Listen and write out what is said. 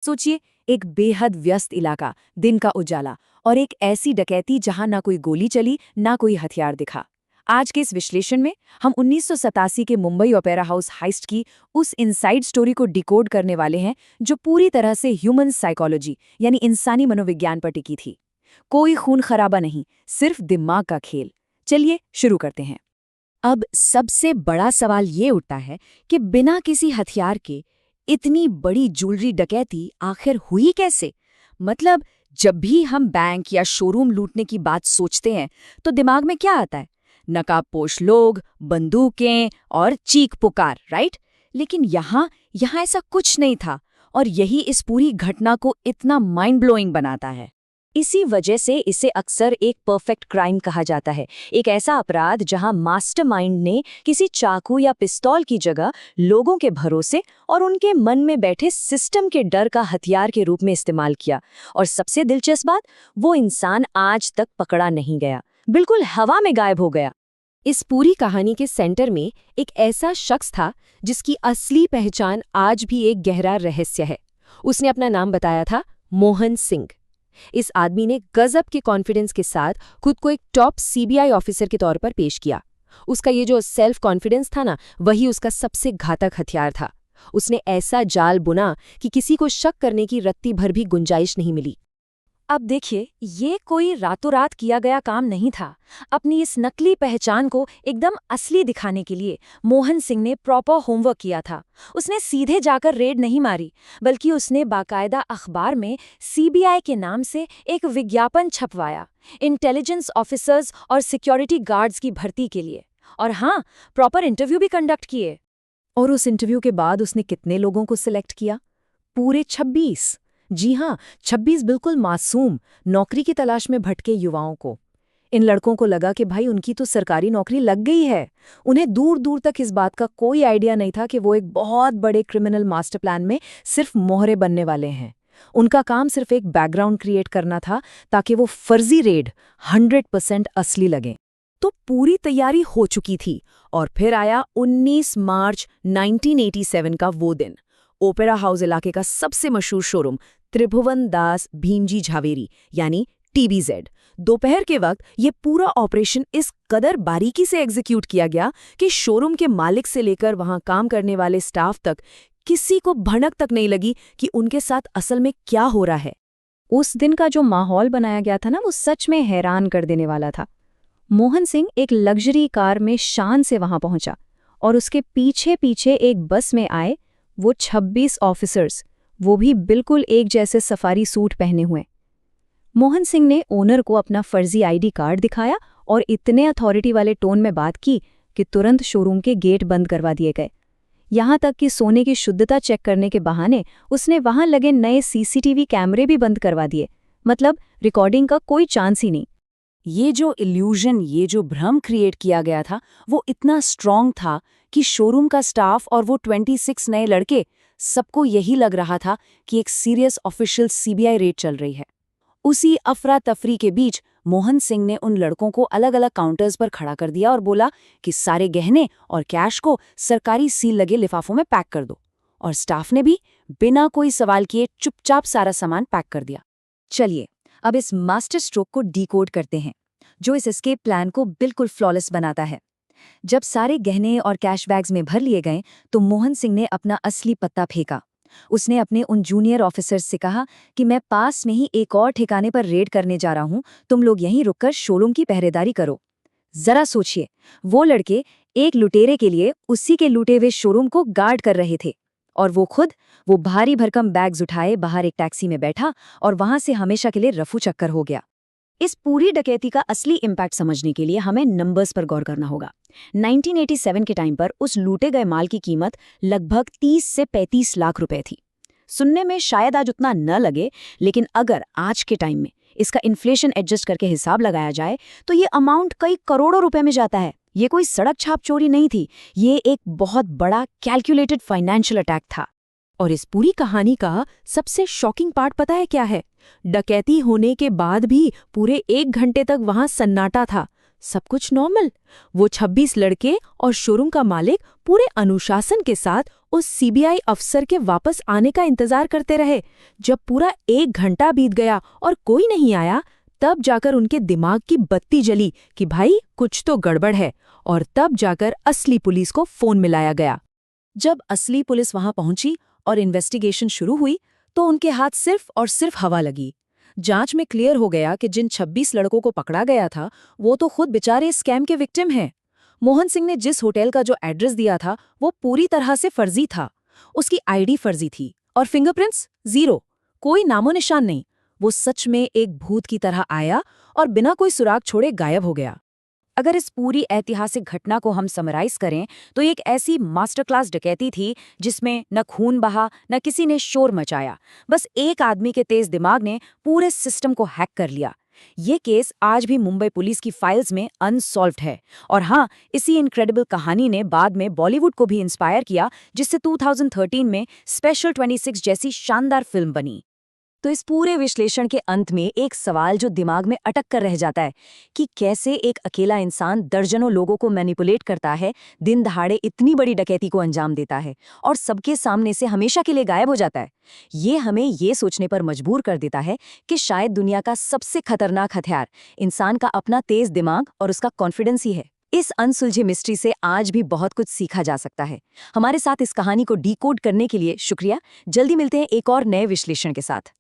सोचिए, एक बेहद व्यस्त इलाका, दिन का उजाला और एक ऐसी डकैती जहां ना कोई गोली चली ना कोई हथियार दिखा। आज के इस विश्लेषण में हम 1987 के मुंबई ओपेरा हाउस हाइस्ट की उस इनसाइड स्टोरी को डिकोड करने वाले हैं जो पूरी तरह से ह्यूमन साइकोलॉजी यानी इंसानी मनोविज्ञान पर टिकी थी। कोई खून खराबा नहीं, सिर्फ दिमाग का खेल। चलिए शुरू करते हैं। अब सबसे बड़ा सवाल ये उठता है कि बिना किसी हथियार के इतनी बड़ी ज्वेलरी डकैती आखिर हुई कैसे? मतलब जब भी हम बैंक या शोरूम लूटने की बात सोचते हैं तो दिमाग में क्या आता है? नकाबपोश लोग, बंदूकें और चीख पुकार, राइट? लेकिन यहाँ ऐसा कुछ नहीं था और यही इस पूरी घटना को इतना माइंड ब्लोइंग बनाता है। इसी वजह से इसे अक्सर एक परफेक्ट क्राइम कहा जाता है। एक ऐसा अपराध जहां मास्टरमाइंड ने किसी चाकू या पिस्तौल की जगह लोगों के भरोसे और उनके मन में बैठे सिस्टम के डर का हथियार के रूप में इस्तेमाल किया। और सबसे दिलचस्प बात, वो इंसान आज तक पकड़ा नहीं गया, बिल्कुल हवा में गायब हो गया। इस पूरी कहानी के सेंटर में एक ऐसा शख्स था जिसकी असली पहचान आज भी एक गहरा रहस्य है। उसने अपना नाम बताया था मोहन सिंह। इस आदमी ने गजब के कॉन्फिडेंस के साथ खुद को एक टॉप सीबीआई ऑफिसर के तौर पर पेश किया। उसका ये जो सेल्फ कॉन्फिडेंस था ना, वही उसका सबसे घातक हथियार था। उसने ऐसा जाल बुना कि किसी को शक करने की रत्ती भर भी गुंजाइश नहीं मिली। अब देखिए, ये कोई रातों रात किया गया काम नहीं था। अपनी इस नकली पहचान को एकदम असली दिखाने के लिए मोहन सिंह ने प्रॉपर होमवर्क किया था। उसने सीधे जाकर रेड नहीं मारी, बल्कि उसने बाकायदा अखबार में सीबीआई के नाम से एक विज्ञापन छपवाया, इंटेलिजेंस ऑफिसर्स और सिक्योरिटी गार्ड्स की भर्ती के लिए। और हाँ, प्रॉपर इंटरव्यू भी कंडक्ट किए। और उस इंटरव्यू के बाद उसने कितने लोगों को सिलेक्ट किया? पूरे 26। जी हाँ, 26 बिल्कुल मासूम, नौकरी की तलाश में भटके युवाओं को। इन लड़कों को लगा कि भाई उनकी तो सरकारी नौकरी लग गई है। उन्हें दूर दूर तक इस बात का कोई आइडिया नहीं था कि वो एक बहुत बड़े क्रिमिनल मास्टर प्लान में सिर्फ मोहरे बनने वाले हैं। उनका काम सिर्फ एक बैकग्राउंड क्रिएट करना था ताकि वो फर्जी रेड 100% असली लगे। तो पूरी तैयारी हो चुकी थी और फिर आया 19 मार्च 1987 का वो दिन। ओपेरा हाउस इलाके का सबसे मशहूर शोरूम त्रिभुवन दास भीमजी झावेरी यानी TBZ। दोपहर के वक्त ये पूरा ऑपरेशन इस कदर बारीकी से एग्जीक्यूट किया गया कि शोरूम के मालिक से लेकर वहां काम करने वाले स्टाफ तक किसी को भनक तक नहीं लगी कि उनके साथ असल में क्या हो रहा है। उस दिन का जो माहौल बनाया गया था ना, वो सच में हैरान कर देने वाला था। मोहन सिंह एक लग्जरी कार में शान से वहां पहुंचा और उसके पीछे पीछे एक बस में आए वो 26 ऑफिसर्स, वो भी बिल्कुल एक जैसे सफारी सूट पहने हुए। मोहन सिंह ने ओनर को अपना फर्जी ID कार्ड दिखाया और इतने अथॉरिटी वाले टोन में बात की कि तुरंत शोरूम के गेट बंद करवा दिए गए। यहाँ तक कि सोने की शुद्धता चेक करने के बहाने उसने वहां लगे नए CCTV कैमरे भी बंद करवा दिए। मतलब रिकॉर्डिंग का कोई चांस ही नहीं। ये जो इल्यूजन, ये जो भ्रम क्रिएट किया गया था, वो इतना स्ट्रॉन्ग था कि शोरूम का स्टाफ और वो 26 नए लड़के, सबको यही लग रहा था कि एक सीरियस ऑफिशियल CBI रेड चल रही है। उसी अफरा तफरी के बीच मोहन सिंह ने उन लड़कों को अलग अलग काउंटर्स पर खड़ा कर दिया और बोला कि सारे गहने और कैश को सरकारी सील लगे लिफाफों में पैक कर दो। और स्टाफ ने भी बिना कोई सवाल किए चुपचाप सारा सामान पैक कर दिया। चलिए, अब इस मास्टर स्ट्रोक को डिकोड करते हैं, जो इस एस्केप प्लान को बिल्कुल फ्लॉलेस बनाता है। जब सारे गहने और कैश बैग्स में भर लिए गए तो मोहन सिंह ने अपना असली पत्ता फेंका। उसने अपने उन जूनियर ऑफिसर्स से कहा कि मैं पास में ही एक और ठिकाने पर रेड करने जा रहा हूं, तुम लोग यहीं रुककर शोरूम की पहरेदारी करो। जरा सोचिए, वो लड़के एक लुटेरे के लिए उसी के लूटे हुए शोरूम को गार्ड कर रहे थे और वो भारी भरकम बैग्स उठाए बाहर एक टैक्सी में बैठा और वहां से हमेशा के लिए रफू चक्कर हो गया। इस पूरी डकैती का असली इम्पैक्ट समझने के लिए हमें नंबर्स पर गौर करना होगा। 1987 के टाइम पर उस लूटे गए माल की कीमत लगभग 30 से 35 लाख रुपए थी। सुनने में शायद आज उतना न लगे, लेकिन अगर आज के टाइम में इसका इन्फ्लेशन एडजस्ट करके हिसाब लगाया जाए तो ये अमाउंट कई करोड़ों रुपए में जाता है। ये कोई सड़क छाप चोरी नहीं थी, ये एक बहुत बड़ा कैलकुलेटेड फाइनेंशियल अटैक था। और इस पूरी कहानी का सबसे शॉकिंग पार्ट पता है क्या है? डकैती होने के बाद भी पूरे 1 घंटे तक वहां सन्नाटा था। सब कुछ नॉर्मल। वो 26 लड़के और शोरूम का मालिक पूरे अनुशासन के साथ उस सीबीआई अफसर के वापस आने का इंतजार करते रहे। जब पूरा 1 घंटा बीत गया और कोई नहीं आया, तब जाकर उनके दिमाग की बत्ती जली कि भाई कुछ तो गड़बड़ है, और तब जाकर असली पुलिस को फोन मिलाया गया। जब असली पुलिस वहां पहुंची और इन्वेस्टिगेशन शुरू हुई तो उनके हाथ सिर्फ और सिर्फ हवा लगी। जांच में क्लियर हो गया कि जिन 26 लड़कों को पकड़ा गया था वो तो खुद बेचारे स्कैम के विक्टिम हैं। मोहन सिंह ने जिस होटल का जो एड्रेस दिया था वो पूरी तरह से फर्जी था। उसकी आईडी फर्जी थी और फिंगरप्रिंट्स जीरो, कोई नामो निशान नहीं। वो सच में एक भूत की तरह आया और बिना कोई सुराग छोड़े गायब हो गया। अगर इस पूरी ऐतिहासिक घटना को हम समराइज करें तो ये एक ऐसी मास्टर क्लास डकैती थी जिसमें न खून बहा, न किसी ने शोर मचाया। बस एक आदमी के तेज दिमाग ने पूरे सिस्टम को हैक कर लिया। ये केस आज भी मुंबई पुलिस की फाइल्स में अनसॉल्व्ड है। और हाँ, इसी इनक्रेडिबल कहानी ने बाद में बॉलीवुड को भी इंस्पायर किया, जिससे 2013 में स्पेशल 26 जैसी शानदार फिल्म बनी। तो इस पूरे विश्लेषण के अंत में एक सवाल जो दिमाग में अटक कर रह जाता है कि कैसे एक अकेला इंसान दर्जनों लोगों को मैनिपुलेट करता है, दिन दहाड़े इतनी बड़ी डकैती को अंजाम देता है और सबके सामने से हमेशा के लिए गायब हो जाता है। ये हमें ये सोचने पर मजबूर कर देता है कि शायद दुनिया का सबसे खतरनाक हथियार इंसान का अपना तेज दिमाग और उसका कॉन्फिडेंस ही है। इस अनसुलझी मिस्ट्री से आज भी बहुत कुछ सीखा जा सकता है। हमारे साथ इस कहानी को डीकोड करने के लिए शुक्रिया। जल्दी मिलते हैं एक और नए विश्लेषण के साथ।